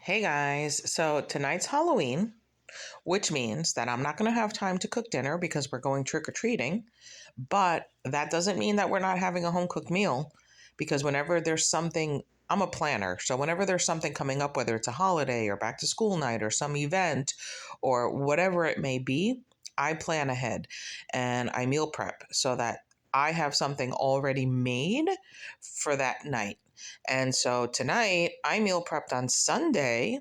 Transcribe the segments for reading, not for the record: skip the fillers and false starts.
Hey guys, so tonight's Halloween, which means that I'm not going to have time to cook dinner because we're going trick or treating. But that doesn't mean that we're not having a home cooked meal because whenever there's something, I'm a planner. So whenever there's something coming up, whether it's a holiday or back to school night or some event or whatever it may be, I plan ahead and I meal prep so that I have something already made for that night. And so tonight I meal prepped on Sunday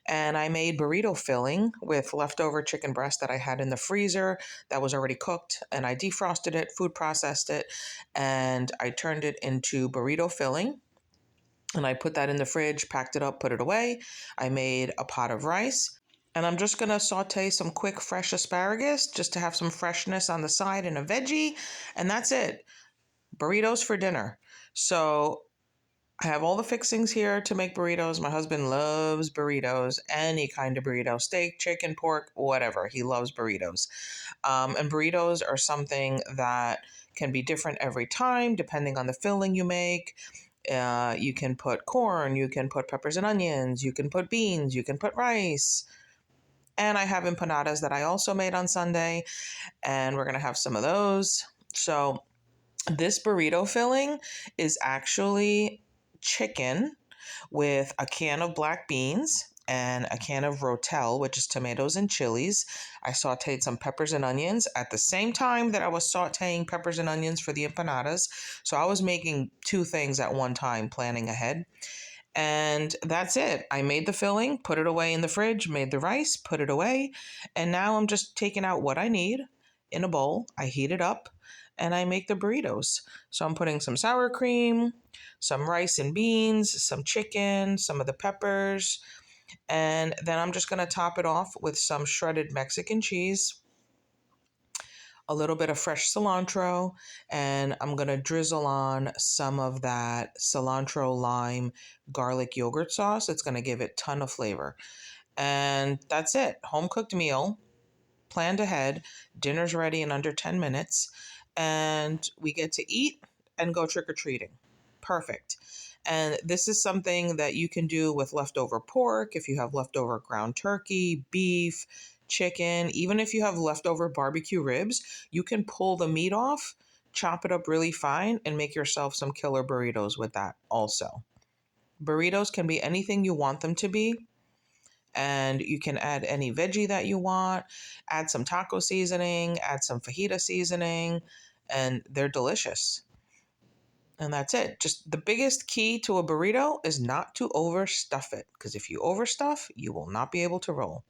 and I made burrito filling with leftover chicken breast that I had in the freezer that was already cooked, and I defrosted it, food processed it, and I turned it into burrito filling. And I put that in the fridge, packed it up, put it away. I made a pot of rice. And I'm just going to saute some quick fresh asparagus just to have some freshness on the side and a veggie. And that's it. Burritos for dinner. So I have all the fixings here to make burritos. My husband loves burritos, any kind of burrito, steak, chicken, pork, whatever. He loves burritos. And burritos are something that can be different every time depending on the filling you make. You can put corn, you can put peppers and onions, you can put beans, you can put rice. And I have empanadas that I also made on Sunday, and we're going to have some of those. So this burrito filling is actually chicken with a can of black beans and a can of rotel, which is tomatoes and chilies. I sauteed some peppers and onions at the same time that I was sauteing peppers and onions for the empanadas. So I was making two things at one time, planning ahead. And that's it. I made the filling, put it away in the fridge, made the rice, put it away. And now I'm just taking out what I need in a bowl. I heat it up and I make the burritos. So I'm putting some sour cream, some rice and beans, some chicken, some of the peppers, and then I'm just going to top it off with some shredded Mexican cheese, a little bit of fresh cilantro, and I'm going to drizzle on some of that cilantro lime garlic yogurt sauce. It's going to give it a ton of flavor. And that's it. Home cooked meal, planned ahead. Dinner's ready in under 10 minutes. And we get to eat and go trick or treating. Perfect. And this is something that you can do with leftover pork, if you have leftover ground turkey, beef, chicken, even if you have leftover barbecue ribs, you can pull the meat off, chop it up really fine, and make yourself some killer burritos with that also. Burritos can be anything you want them to be, and you can add any veggie that you want, add some taco seasoning, add some fajita seasoning, and they're delicious. And that's it. Just the biggest key to a burrito is not to overstuff it, because if you overstuff, you will not be able to roll.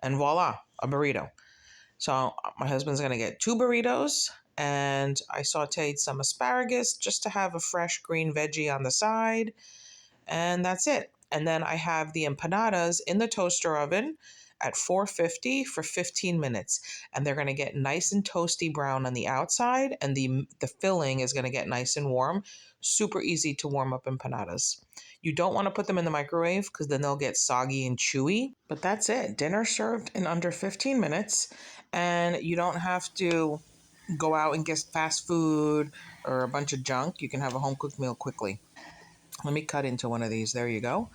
And voila, a burrito. So my husband's going to get 2 burritos, and I sauteed some asparagus just to have a fresh green veggie on the side. And that's it. And then I have the empanadas in the toaster oven at 450 for 15 minutes. And they're going to get nice and toasty brown on the outside, and the filling is going to get nice and warm. Super easy to warm up empanadas. You don't want to put them in the microwave because then they'll get soggy and chewy. But that's it. Dinner served in under 15 minutes. And you don't have to go out and get fast food or a bunch of junk. You can have a home cooked meal quickly. Let me cut into one of these. There you go.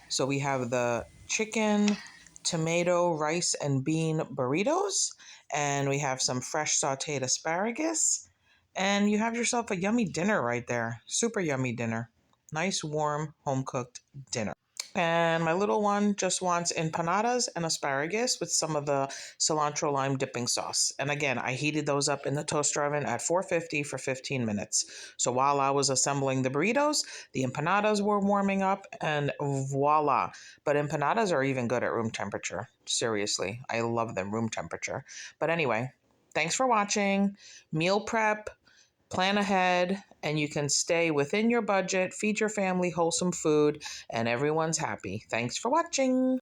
So we have the chicken, tomato, rice, and bean burritos. And we have some fresh sauteed asparagus. And you have yourself a yummy dinner right there. Super yummy dinner. Nice, warm, home-cooked dinner. And my little one just wants empanadas and asparagus with some of the cilantro lime dipping sauce. And again, I heated those up in the toaster oven at 450 for 15 minutes. So while I was assembling the burritos, the empanadas were warming up, and voila. But empanadas are even good at room temperature. Seriously, I love them room temperature. But anyway, thanks for watching. Meal prep. Plan ahead, and you can stay within your budget, feed your family wholesome food, and everyone's happy. Thanks for watching.